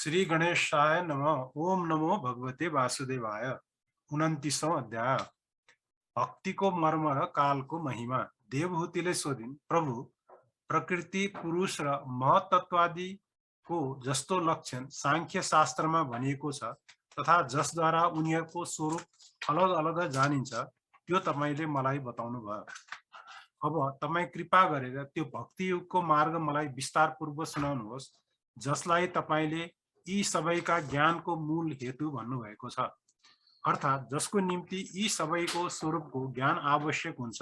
श्री गणेशाय नमः। ओम नमो भगवते वासुदेवाय। 29वां अध्याय। भक्ति को मर्म र काल को महिमा। देवहूतिले सोधिन्, प्रभु प्रकृति पुरुष र महतत्वादि को जस्तो लक्षण सांख्य शास्त्रमा भनिएको छ तथा जसद्वारा उनीहरूको स्वरूप अलग अलग जानिन्छ त्यो तपाईले मलाई बताउनु भयो। अब तपाई कृपा गरेर त्यो भक्ति युगको मार्ग मलाई विस्तारपूर्वक सुनाउनुहोस्, जसलाई तपाईले यी सबैका ज्ञानको मूल हेतु भन्नुभएको छ, अर्थात् जसको निम्ति यी सबैको स्वरूपको ज्ञान आवश्यक हुन्छ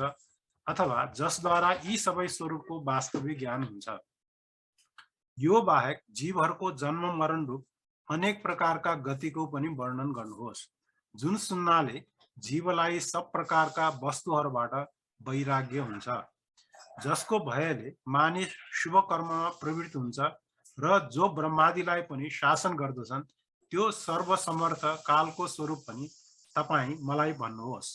अथवा जसद्वारा यी सबै स्वरूपको वास्तविक ज्ञान हुन्छ। यो बाहेक जीवहरूको जन्म मरण रूप अनेक प्रकारका गतिको पनि वर्णन गर्नुहोस्, जुन सुन्नाले जीवलाई सब प्रकारका वस्तुहरूबाट वैराग्य हुन्छ, जसको भयले मानिस शुभ कर्ममा प्रवृत्त हुन्छ र जो ब्रह्मादिलाई पनि शासन गर्दछन् त्यो सर्वसमर्थ कालको स्वरूप पनि तपाई मलाई भन्नुहोस्।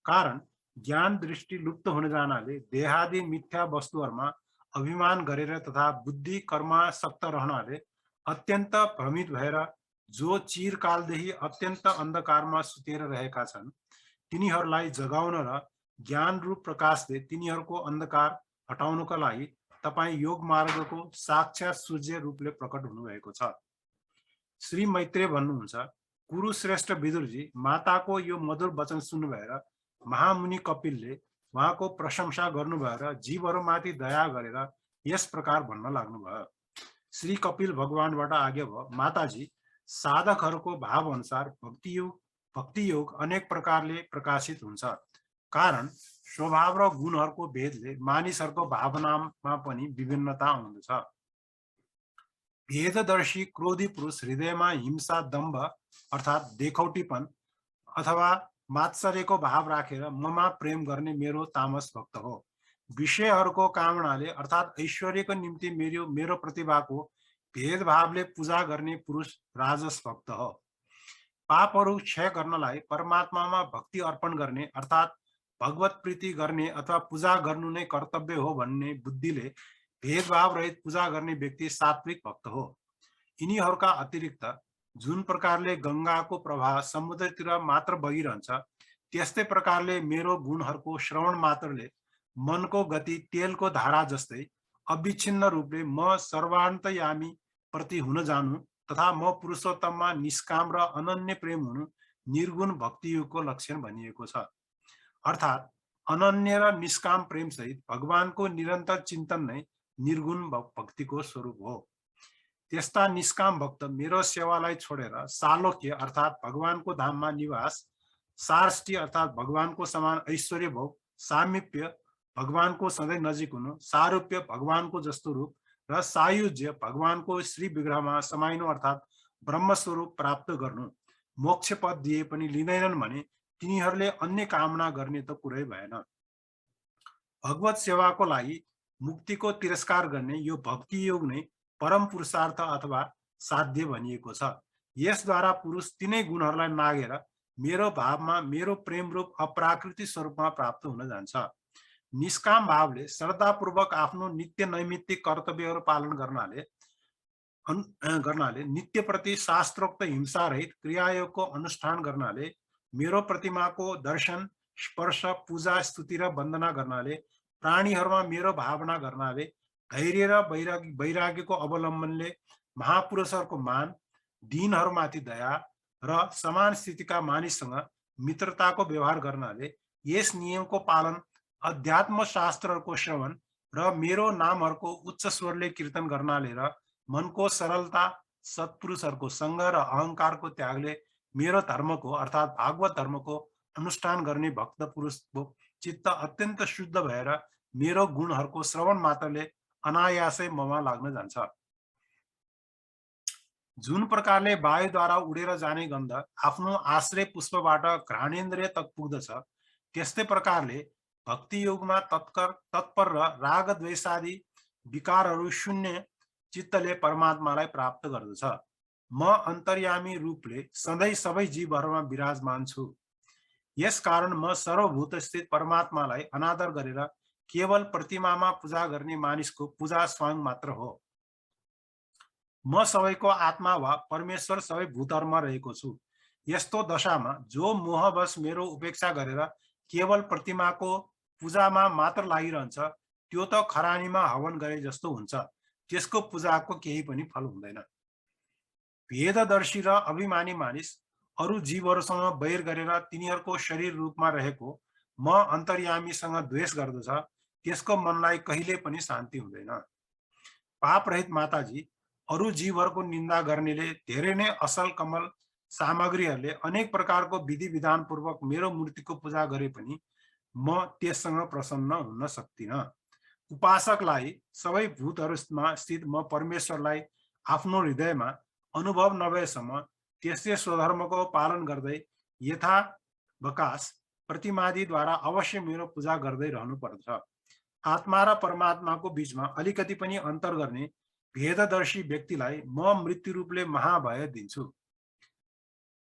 कारण ज्ञान दृष्टि लुप्त हुन जानाले देहादि मिथ्या वस्तुहरूमा अभिमान गरेर तथा बुद्धि कर्मासक्त रहनाले अत्यन्त भ्रमित भएर जो चिरकालदेखि अत्यन्त अन्धकारमा सुतेर रहेका छन् तिनीहरूलाई जगाउन र ज्ञान रूप प्रकाशले तिनीहरूको अन्धकार हटाउनका लागि तपाई योग मार्गको साक्षात सूर्य रूपले प्रकट हुनुभएको छ। श्री मैत्रेय भन्नुहुन्छ, कुरुश्रेष्ठ विदुरजी माताको यो मधुर वचन सुन्नुभएर महामुनि कपिलले उहाँको प्रशंसा गर्नुभयो र जीवहरूमाथि दया गरेर यस प्रकार भन्न लाग्नुभयो। श्री कपिल भगवानबाट आज्ञा भयो, माताजी साधकहरूको भाव अनुसार भक्ति योग अनेक प्रकारले प्रकाशित हुन्छ। कारण स्वभाव र गुणहरूको भेदले मानिसहरूको भावनामा पनि विभिन्नता हुँदछ। भेददर्शी क्रोधी पुरुष हृदयमा हिंसा दम्भ अर्थात् देखौटीपन अथवा मात्सर्यको भाव राखेर ममा प्रेम गर्ने मेरो तामस भक्त हो। विषयहरूको कामनाले अर्थात् ऐश्वर्यको निम्ति मेरो प्रतिभाको भेदभावले पूजा गर्ने पुरुष राजस भक्त हो। पापहरू क्षय गर्नलाई परमात्मामा भक्ति अर्पण गर्ने अर्थात् भगवत प्रीति गर्ने अथवा पूजा गर्नु नै कर्तव्य हो भन्ने बुद्धिले भेदभाव रहित पूजा गर्ने व्यक्ति सात्विक भक्त हो। यिनीहरूका अतिरिक्त जुन प्रकारले गंगाको प्रवाह समुद्रतिर मात्र बगिरहन्छ त्यस्तै प्रकारले मेरो गुणहरूको श्रवण मात्रले मनको गति तेलको धारा जस्तै अविच्छिन्न रूपले म सर्वान्तयामी प्रति हुन जानु तथा म पुरुषोत्तममा निष्काम र अनन्य प्रेम हुनु निर्गुण भक्ति युगको लक्षण भनिएको छ। अर्थात् अनन्य र निष्काम प्रेम सहित भगवानको निरन्तर चिन्तन नै निर्गुण भक्तिको स्वरूप हो। त्यस्ता निष्काम भक्त मेरो सेवालाई छोडेर सालोक्य अर्थात् भगवानको धाममा निवास, सारष्टि अर्थात् भगवानको समान ऐश्वर्य भोग, सामिप्य भगवानको सधैँ नजिक हुनु, सारूप्य भगवानको जस्तो रूप र सायुज्य भगवानको श्री विग्रहमा समाइनु अर्थात् ब्रह्मस्वरूप प्राप्त गर्नु मोक्ष पद दिए पनि लिँदैनन् भने तिनीहरूले अन्य कामना गर्ने त कुरै भएन। भगवत सेवाको लागि मुक्तिको तिरस्कार गर्ने यो भक्ति योग नै परम पुरुषार्थ अथवा साध्य भनिएको छ। यसद्वारा पुरुष तिनै गुणहरूलाई नागेर मेरो भावमा मेरो प्रेम रूप अप्राकृतिक स्वरूपमा प्राप्त हुन जान्छ। निष्काम भावले श्रद्धापूर्वक आफ्नो नित्य नैमित्तिक कर्तव्यहरू पालन गर्नाले नित्य प्रति शास्त्रोक्त हिंसा रहित क्रियायोगको अनुष्ठान गर्नाले मेरो प्रतिमाको दर्शन स्पर्श पूजा स्तुति र वन्दना गर्नाले प्राणीहरूमा मेरो भावना गर्नाले धैर्य र वैराग्यको अवलम्बनले महापुरुषहरूको मान, दीनहरूमाथि दया र समान स्थितिका मानिससँग मित्रताको व्यवहार गर्नाले यस नियमको पालन अध्यात्म शास्त्रहरूको श्रवण र मेरो नामहरूको उच्च स्वरले कीर्तन गर्नाले र मनको सरलता सत्पुरुषहरूको सङ्ग र अहंकारको त्यागले मेरो धर्मको अर्थात् भागवत धर्मको अनुष्ठान गर्ने भक्त पुरुषको चित्त अत्यन्त शुद्ध भएर मेरो गुणहरूको श्रवण मात्रले अनायासै ममा लाग्न जान्छ। जुन प्रकारले वायुद्वारा उडेर जाने गन्ध आफ्नो आश्रय पुष्पबाट घ्राणेन्द्रिय तक पुग्दछ त्यस्तै प्रकारले भक्ति योगमा तत्पर र राग द्वेषादि विकारहरू शून्य चित्तले परमात्मालाई प्राप्त गर्दछ। म अन्तर्यामी रूपले सधैँ सबै जीवहरूमा विराजमान छु। यस कारण म सर्वभूत स्थित परमात्मालाई अनादर गरेर केवल प्रतिमामा पूजा गर्ने मानिसको पूजा स्वांग मात्र हो। म सबैको आत्मा वा परमेश्वर सबै भूतहरूमा रहेको छु। यस्तो दशामा जो मोहवश मेरो उपेक्षा गरेर केवल प्रतिमाको पूजामा मात्र लागिरहन्छ, त्यो त खरानीमा हवन गरे जस्तो हुन्छ। त्यसको पूजाको केही पनि फल हुँदैन। भेददर्शी र अभिमानी मानिस अरू जीवहरूसँग बैर गरेर तिनीहरूको शरीर रूपमा रहेको म अन्तर्यामीसँग द्वेष गर्दछ, त्यसको मनलाई कहिले पनि शान्ति हुँदैन। पाप रहित माताजी, अरू जीवहरूको निन्दा गर्नेले धेरै नै असल कमल सामग्रीहरूले अनेक प्रकारको विधि विधान पूर्वक मेरो मूर्तिको पूजा गरे पनि म त्यससँग प्रसन्न हुन सक्दिनँ। उपासकलाई सबै भूतहरूमा स्थित म परमेश्वरलाई आफ्नो हृदयमा अनुभव नभएसम्म त्यसले स्वधर्मको पालन गर्दै यथावकाश प्रतिमादिद्वारा अवश्य मेरो पूजा गर्दै रहनु पर्दछ। आत्मा र परमात्माको बीचमा अलिकति पनि अन्तर गर्ने भेददर्शी व्यक्तिलाई म मृत्यु रूपले महाभय दिन्छु।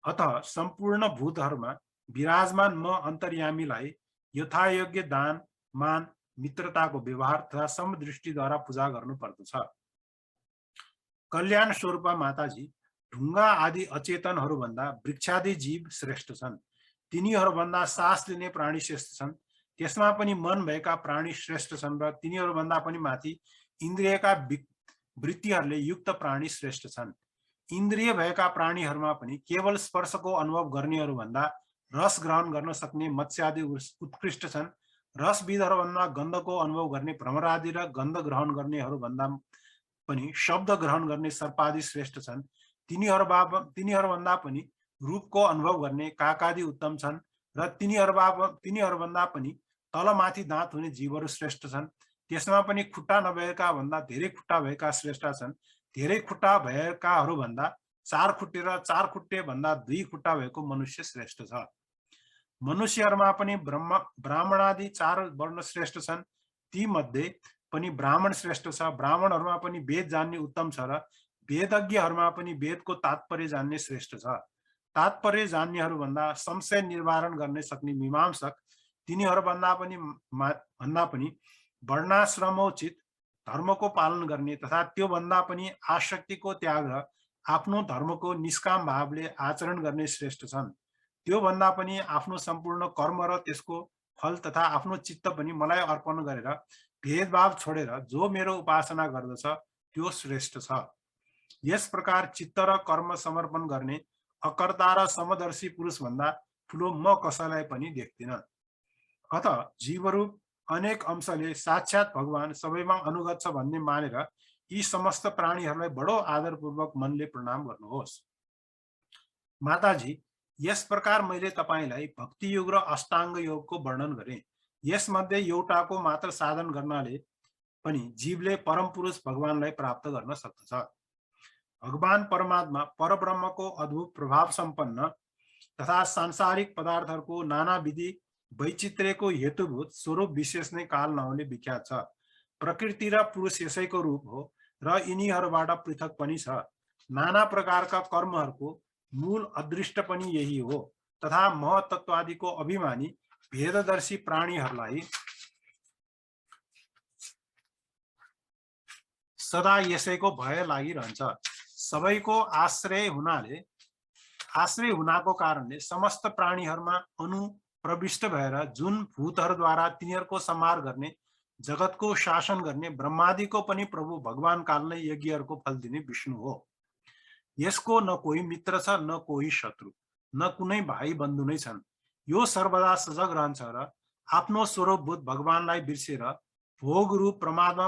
अतः सम्पूर्ण भूतहरूमा विराजमान म अन्तर्यामीलाई यथायोग्य दान, मान, मित्रताको व्यवहार तथा समदृष्टिद्वारा पूजा गर्नु पर्दछ। कल्याण स्वरूपा माताजी, ढुङ्गा आदि अचेतनहरूभन्दा वृक्षादि जीव श्रेष्ठ छन्। तिनीहरूभन्दा सास लिने प्राणी श्रेष्ठ छन्। त्यसमा पनि मन भएका प्राणी श्रेष्ठ छन् र तिनीहरूभन्दा पनि माथि इन्द्रियका वृत्तिहरूले युक्त प्राणी श्रेष्ठ छन्। इन्द्रिय भएका प्राणीहरूमा पनि केवल स्पर्शको अनुभव गर्नेहरूभन्दा रस ग्रहण गर्न सक्ने मत्स्यादि उत्कृष्ट छन्। रसविदहरूभन्दा गन्धको अनुभव गर्ने भ्रमरादि र गन्ध ग्रहण गर्नेहरूभन्दा पनि शब्द ग्रहण गर्ने सर्पादि श्रेष्ठ छन्। तिनीहरूभन्दा पनि रूपको अनुभव गर्ने काकादि उत्तम छन् र तिनीहरूभन्दा पनि तलमाथि दाँत हुने जीवहरू श्रेष्ठ छन्। त्यसमा पनि खुट्टा नभएका भन्दा धेरै खुट्टा भएका श्रेष्ठ छन्। धेरै खुट्टा भएकाहरू भन्दा चार खुट्टे र चार खुट्टे भन्दा दुई खुट्टा भएको मनुष्य श्रेष्ठ छ। मनुष्यहरूमा पनि ब्राह्मणादि चार वर्ण श्रेष्ठ छन्। ती मध्ये पनि ब्राह्मण श्रेष्ठ छ। ब्राह्मणहरूमा पनि वेद जान्ने उत्तम छ र वेदज्ञहरूमा पनि वेदको तात्पर्य जान्ने श्रेष्ठ छ। तात्पर्य जान्नेहरू भन्दा संशय निवारण गर्न सक्ने मीमांसक तिनीहरूभन्दा पनि वर्णाश्रमोचित धर्मको पालन गर्ने तथा त्यो भन्दा पनि आसक्तिको त्याग र आफ्नो धर्मको निष्काम भावले आचरण गर्ने श्रेष्ठ छन्। त्यो भन्दा पनि आफ्नो सम्पूर्ण कर्म र त्यसको फल तथा आफ्नो चित्त पनि मलाई अर्पण गरेर भेदभाव छोडेर जो मेरो उपासना गर्दछ त्यो श्रेष्ठ छ। यस प्रकार चित्त र कर्म समर्पण गर्ने अकर्ता र समदर्शी पुरुष भन्दा ठुलो म कसैलाई पनि देख्दिनँ। अत जीवहरू अनेक अंशले साक्षात भगवान सबैमा अनुगत छ भन्ने मानेर यी समस्त प्राणीहरूलाई बडो आदरपूर्वक मनले प्रणाम गर्नुहोस्। माताजी, यस प्रकार मैले तपाईँलाई भक्ति योग र अष्टाङ्ग योगको वर्णन गरेँ। यसमध्ये एउटाको मात्र साधन गर्नाले पनि जीवले परम पुरुष भगवानलाई प्राप्त गर्न सक्दछ। भगवान परमात्मा परब्रह्मको अद्भुत प्रभाव सम्पन्न तथा सांसारिक पदार्थहरूको नाना विधि वैचित्र्यको हेतुभूत स्वरूप विशेष नै काल नहुने विख्यात छ। प्रकृति र पुरुष यसैको रूप हो र यिनीहरूबाट पृथक पनि छ। नाना प्रकारका कर्महरूको मूल अदृष्ट पनि यही हो तथा महतत्वादिको अभिमानी भेददर्शी प्राणीहरूलाई सदा यसैको भय लागिरहन्छ। सबैको आश्रय हुनाको कारणले समस्त प्राणीहरूमा अनुप्रविष्ट भएर जुन भूतहरूद्वारा तिनीहरूको संहार गर्ने, जगतको शासन गर्ने ब्रह्मादिको पनि प्रभु भगवान काल नै यज्ञहरूको फल दिने विष्णु हो। यसको न कोही मित्र छ, न कोही शत्रु, न कुनै भाइ बन्धु नै छन्। यो सर्वदा सजग रहन्छ र आफ्नो स्वरूपभूत भगवानलाई बिर्सेर भोग रूप प्रमादमा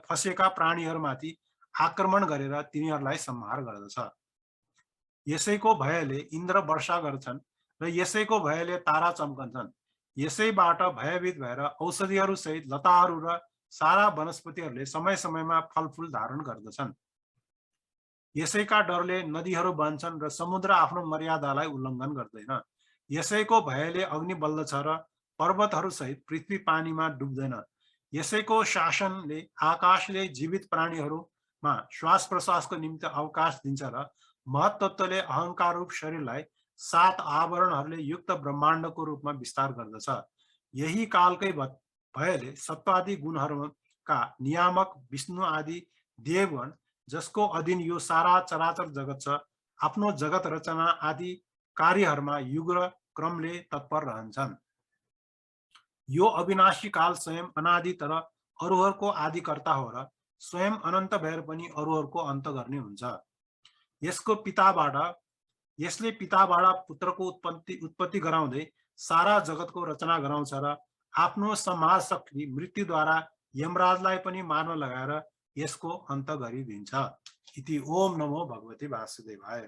फसेका प्राणीहरूमाथि आक्रमण गरेर तिनीहरूलाई संहार गर्दछ। यसैको भयले इन्द्र वर्षा गर्छन् र यसैको भयले तारा चम्कन्छन्। यसैबाट भयभीत भएर औषधिहरू सहित लताहरू र सारा वनस्पतिहरूले समय समयमा फलफूल धारण गर्दछन्। यसैका डरले नदीहरू बन्छन् र समुद्र आफ्नो मर्यादालाई उल्लङ्घन गर्दैन। यसैको भयले अग्नि बल्दछ र पर्वतहरू सहित पृथ्वी पानीमा डुब्दैन। यसैको शासनले आकाशले जीवित प्राणीहरूमा श्वास प्रश्वासको निम्ति अवकाश दिन्छ र महत्त्वले अहंकार रूप शरीरलाई 7 आवरणहरूले युक्त ब्रह्माण्डको रूपमा विस्तार गर्दछ। यही कालकै भयले सत्वादि गुणहरूका नियामक विष्णु आदि देवगण जसको अधीन यो सारा चराचर जगत छ, आफ्नो जगत रचना आदि कार्यहरूमा युग र क्रमले तत्पर रहन्छन्। यो अविनाशी काल स्वयं अनादि तर अरूहरूको आदिकर्ता हो र स्वयं अनन्त भएर पनि अरूहरूको अन्त गर्ने हुन्छ। यसले पिताबाट पुत्रको उत्पत्ति गराउँदै सारा जगतको रचना गराउँछ र आफ्नो संहार शक्ति मृत्युद्वारा यमराजलाई पनि मार्न लगाएर यसको अन्त गरिदिन्छ। इति ओम नमो भगवते वासुदेवाय।